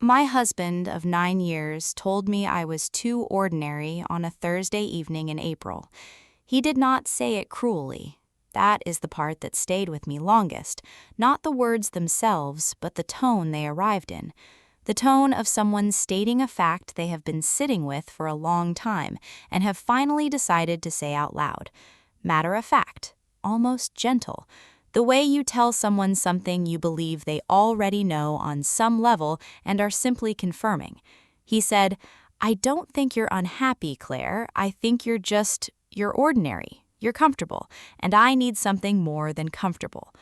My husband of 9 years told me I was too ordinary on a Thursday evening in April. He did not say it cruelly. That is the part that stayed with me longest, not the words themselves, but the tone they arrived in. The tone of someone stating a fact they have been sitting with for a long time and have finally decided to say out loud. Matter of fact, almost gentle. The way you tell someone something you believe they already know on some level and are simply confirming. He said, "I don't think you're unhappy, Claire. I think you're ordinary. You're comfortable, and I need something more than comfortable."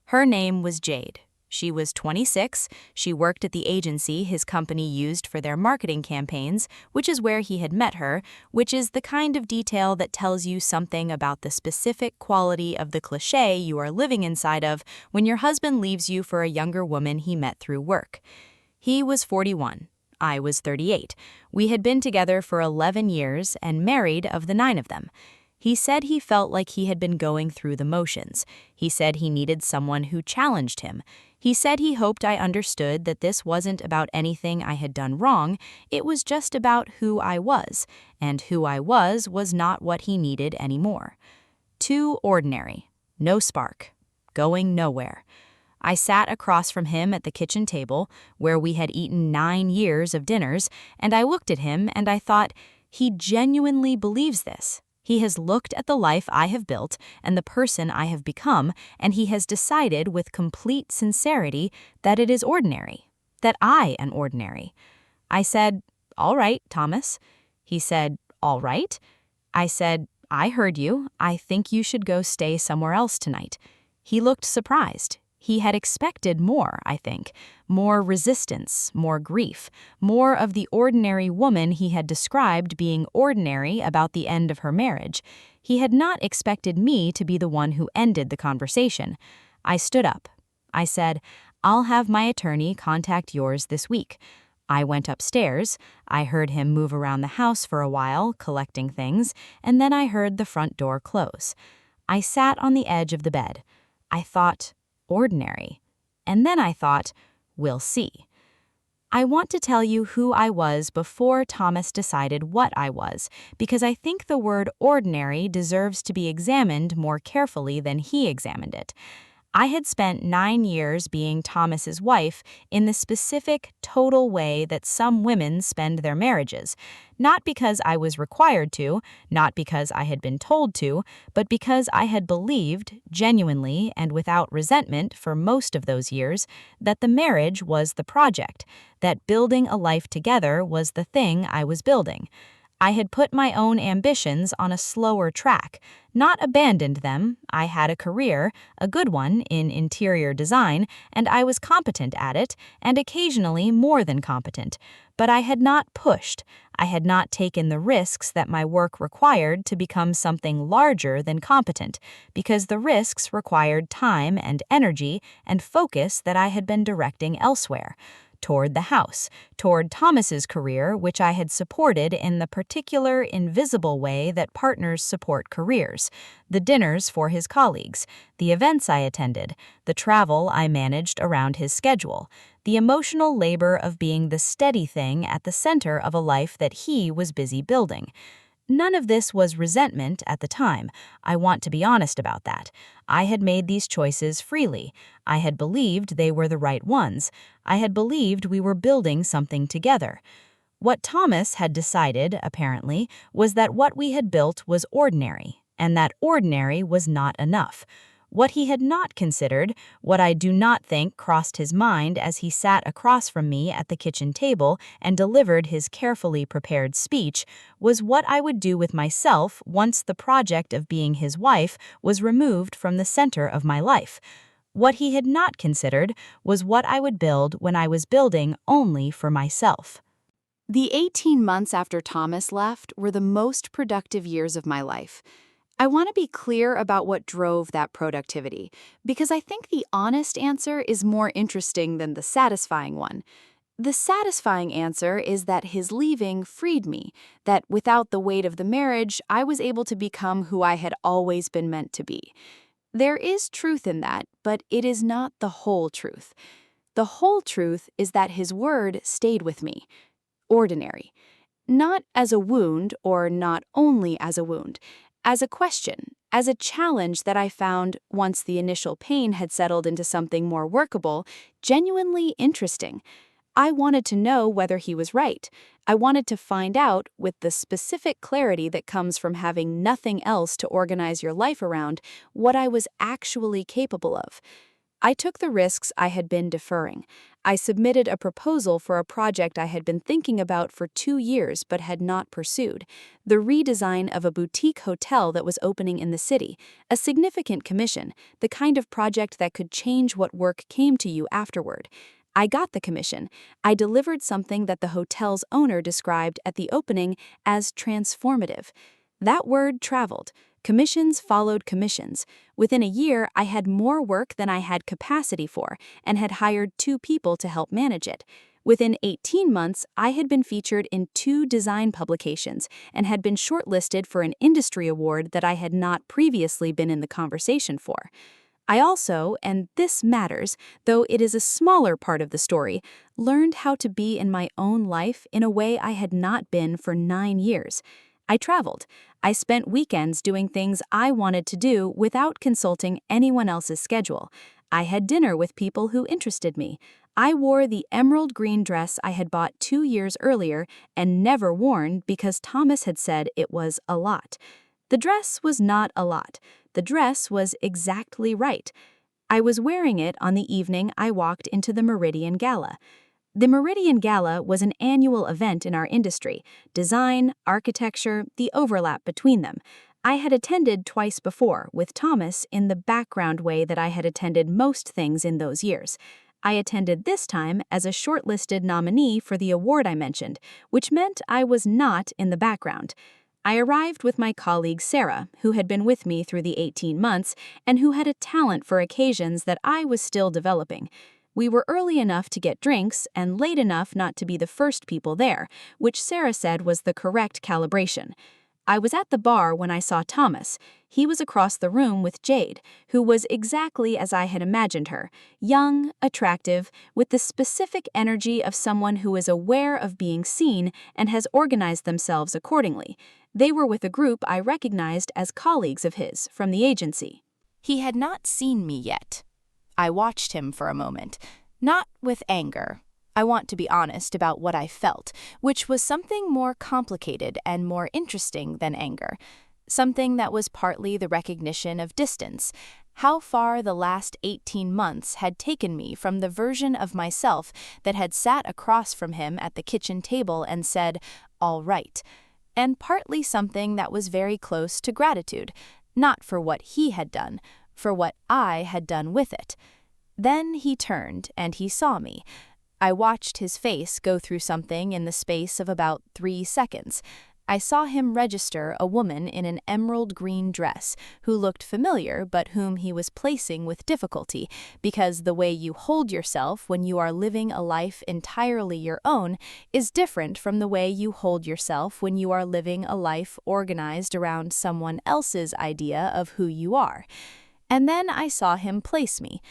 Her name was Jade. She was 26. She worked at the agency his company used for their marketing campaigns, which is where he had met her, which is the kind of detail that tells you something about the specific quality of the cliché you are living inside of when your husband leaves you for a younger woman he met through work. He was 41. I was 38. We had been together for 11 years and married of the 9 of them. He said he felt like he had been going through the motions. He said he needed someone who challenged him. He said he hoped I understood that this wasn't about anything I had done wrong, it was just about who I was, and who I was not what he needed anymore. Too ordinary. No spark. Going nowhere. I sat across from him at the kitchen table, where we had eaten 9 years of dinners, and I looked at him and I thought, he genuinely believes this. He has looked at the life I have built and the person I have become, and he has decided with complete sincerity that it is ordinary, that I am ordinary. I said, "All right, Thomas." He said, "All right?" I said, "I heard you. I think you should go stay somewhere else tonight." He looked surprised. He had expected more, I think. More resistance, more grief, more of the ordinary woman he had described being ordinary about the end of her marriage. He had not expected me to be the one who ended the conversation. I stood up. I said, "I'll have my attorney contact yours this week." I went upstairs. I heard him move around the house for a while, collecting things, and then I heard the front door close. I sat on the edge of the bed. I thought, ordinary. And then I thought, we'll see. I want to tell you who I was before Thomas decided what I was, because I think the word ordinary deserves to be examined more carefully than he examined it. I had spent 9 years being Thomas's wife in the specific, total way that some women spend their marriages, not because I was required to, not because I had been told to, but because I had believed, genuinely and without resentment for most of those years, that the marriage was the project, that building a life together was the thing I was building. I had put my own ambitions on a slower track, not abandoned them. I had a career, a good one, in interior design, and I was competent at it, and occasionally more than competent. But I had not pushed. I had not taken the risks that my work required to become something larger than competent, because the risks required time and energy and focus that I had been directing elsewhere. Toward the house, toward Thomas's career, which I had supported in the particular invisible way that partners support careers, the dinners for his colleagues, the events I attended, the travel I managed around his schedule, the emotional labor of being the steady thing at the center of a life that he was busy building. None of this was resentment at the time. I want to be honest about that. I had made these choices freely. I had believed they were the right ones. I had believed we were building something together. What Thomas had decided, apparently, was that what we had built was ordinary, and that ordinary was not enough. What he had not considered, what I do not think crossed his mind as he sat across from me at the kitchen table and delivered his carefully prepared speech, was what I would do with myself once the project of being his wife was removed from the center of my life. What he had not considered was what I would build when I was building only for myself. The 18 months after Thomas left were the most productive years of my life. I want to be clear about what drove that productivity, because I think the honest answer is more interesting than the satisfying one. The satisfying answer is that his leaving freed me, that without the weight of the marriage, I was able to become who I had always been meant to be. There is truth in that, but it is not the whole truth. The whole truth is that his word stayed with me. Ordinary. Not as a wound, or not only as a wound, as a question, as a challenge that I found, once the initial pain had settled into something more workable, genuinely interesting. I wanted to know whether he was right. I wanted to find out, with the specific clarity that comes from having nothing else to organize your life around, what I was actually capable of. I took the risks I had been deferring. I submitted a proposal for a project I had been thinking about for 2 years but had not pursued: the redesign of a boutique hotel that was opening in the city, a significant commission, the kind of project that could change what work came to you afterward. I got the commission. I delivered something that the hotel's owner described at the opening as transformative. That word traveled. Commissions followed commissions. Within a year, I had more work than I had capacity for and had hired 2 people to help manage it. Within 18 months, I had been featured in 2 design publications and had been shortlisted for an industry award that I had not previously been in the conversation for. I also, and this matters, though it is a smaller part of the story, learned how to be in my own life in a way I had not been for 9 years. I traveled. I spent weekends doing things I wanted to do without consulting anyone else's schedule. I had dinner with people who interested me. I wore the emerald green dress I had bought 2 years earlier and never worn because Thomas had said it was a lot. The dress was not a lot. The dress was exactly right. I was wearing it on the evening I walked into the Meridian Gala. The Meridian Gala was an annual event in our industry: design, architecture, the overlap between them. I had attended twice before, with Thomas in the background way that I had attended most things in those years. I attended this time as a shortlisted nominee for the award I mentioned, which meant I was not in the background. I arrived with my colleague Sarah, who had been with me through the 18 months and who had a talent for occasions that I was still developing. We were early enough to get drinks and late enough not to be the first people there, which Sarah said was the correct calibration. I was at the bar when I saw Thomas. He was across the room with Jade, who was exactly as I had imagined her: young, attractive, with the specific energy of someone who is aware of being seen and has organized themselves accordingly. They were with a group I recognized as colleagues of his from the agency. He had not seen me yet. I watched him for a moment, not with anger. I want to be honest about what I felt, which was something more complicated and more interesting than anger. Something that was partly the recognition of distance, how far the last 18 months had taken me from the version of myself that had sat across from him at the kitchen table and said, "All right," and partly something that was very close to gratitude, not for what he had done, for what I had done with it. Then he turned and he saw me. I watched his face go through something in the space of about 3 seconds. I saw him register a woman in an emerald green dress who looked familiar but whom he was placing with difficulty, because the way you hold yourself when you are living a life entirely your own is different from the way you hold yourself when you are living a life organized around someone else's idea of who you are. And then I saw him place me.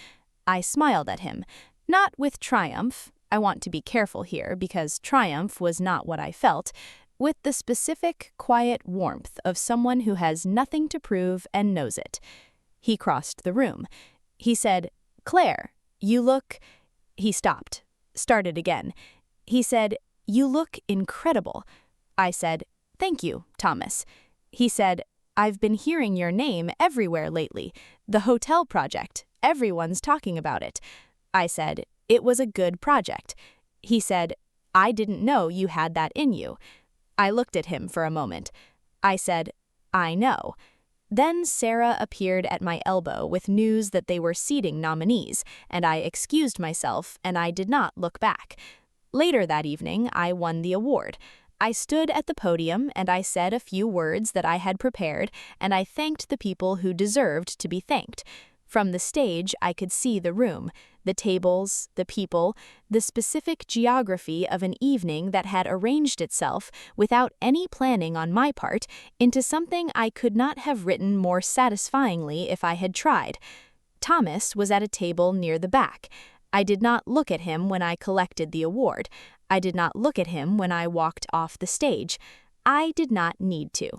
I smiled at him, not with triumph. I want to be careful here because triumph was not what I felt, with the specific, quiet warmth of someone who has nothing to prove and knows it. He crossed the room. He said, "Claire, you look—" He stopped, started again. He said, "You look incredible." I said, "Thank you, Thomas." He said, "I've been hearing your name everywhere lately. The hotel project. Everyone's talking about it." I said, "It was a good project." He said, "I didn't know you had that in you." I looked at him for a moment. I said, "I know." Then Sarah appeared at my elbow with news that they were seating nominees, and I excused myself and I did not look back. Later that evening, I won the award. I stood at the podium and I said a few words that I had prepared, and I thanked the people who deserved to be thanked. From the stage, I could see the room, the tables, the people, the specific geography of an evening that had arranged itself, without any planning on my part, into something I could not have written more satisfyingly if I had tried. Thomas was at a table near the back. I did not look at him when I collected the award. I did not look at him when I walked off the stage. I did not need to.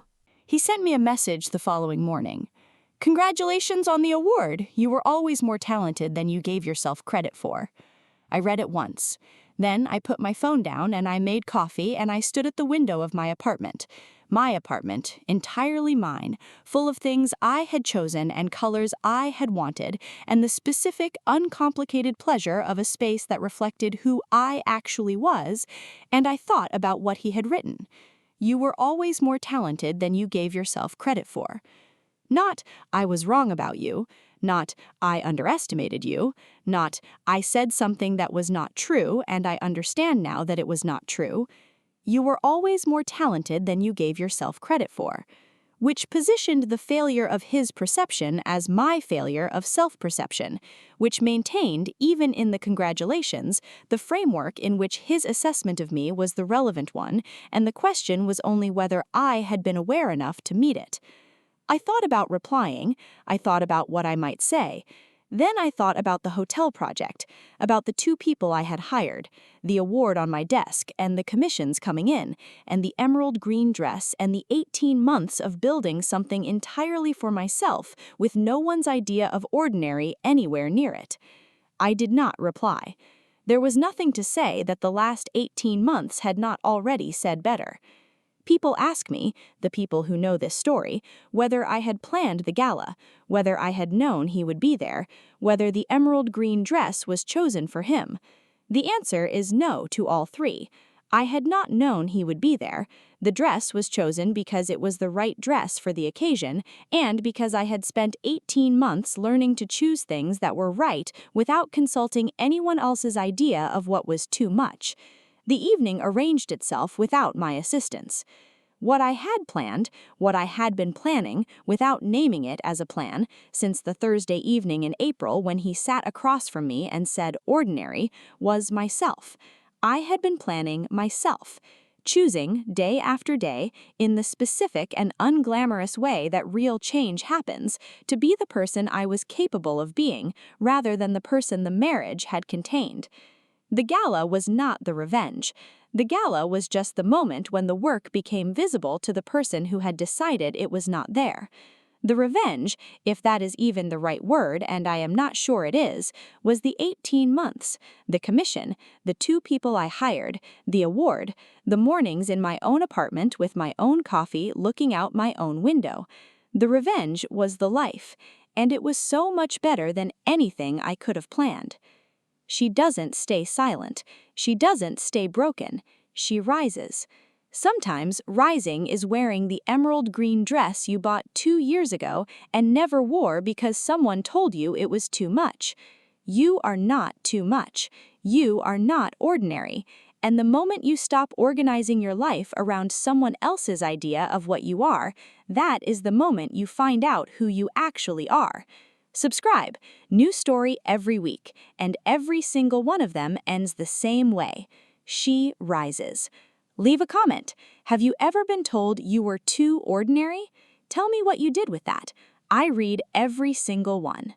He sent me a message the following morning. "Congratulations on the award. You were always more talented than you gave yourself credit for." I read it once. Then I put my phone down and I made coffee and I stood at the window of my apartment. My apartment, entirely mine, full of things I had chosen and colors I had wanted, and the specific, uncomplicated pleasure of a space that reflected who I actually was, and I thought about what he had written. You were always more talented than you gave yourself credit for. Not, I was wrong about you. Not, I underestimated you. Not, I said something that was not true and I understand now that it was not true. You were always more talented than you gave yourself credit for, which positioned the failure of his perception as my failure of self-perception, which maintained, even in the congratulations, the framework in which his assessment of me was the relevant one, and the question was only whether I had been aware enough to meet it. I thought about replying. I thought about what I might say. Then I thought about the hotel project, about the 2 people I had hired, the award on my desk and the commissions coming in, and the emerald green dress and the 18 months of building something entirely for myself with no one's idea of ordinary anywhere near it. I did not reply. There was nothing to say that the last 18 months had not already said better. People ask me, the people who know this story, whether I had planned the gala, whether I had known he would be there, whether the emerald green dress was chosen for him. The answer is no to all 3. I had not known he would be there. The dress was chosen because it was the right dress for the occasion, and because I had spent 18 months learning to choose things that were right without consulting anyone else's idea of what was too much. The evening arranged itself without my assistance. What I had planned, what I had been planning, without naming it as a plan, since the Thursday evening in April when he sat across from me and said ordinary, was myself. I had been planning myself, choosing day after day, in the specific and unglamorous way that real change happens, to be the person I was capable of being, rather than the person the marriage had contained. The gala was not the revenge. The gala was just the moment when the work became visible to the person who had decided it was not there. The revenge, if that is even the right word, and I am not sure it is, was the 18 months, the commission, the 2 people I hired, the award, the mornings in my own apartment with my own coffee looking out my own window. The revenge was the life, and it was so much better than anything I could have planned. She doesn't stay silent. She doesn't stay broken. She rises. Sometimes rising is wearing the emerald green dress you bought 2 years ago and never wore because someone told you it was too much. You are not too much. You are not ordinary. And the moment you stop organizing your life around someone else's idea of what you are, that is the moment you find out who you actually are. Subscribe. New story every week, and every single one of them ends the same way. She rises. Leave a comment. Have you ever been told you were too ordinary? Tell me what you did with that. I read every single one.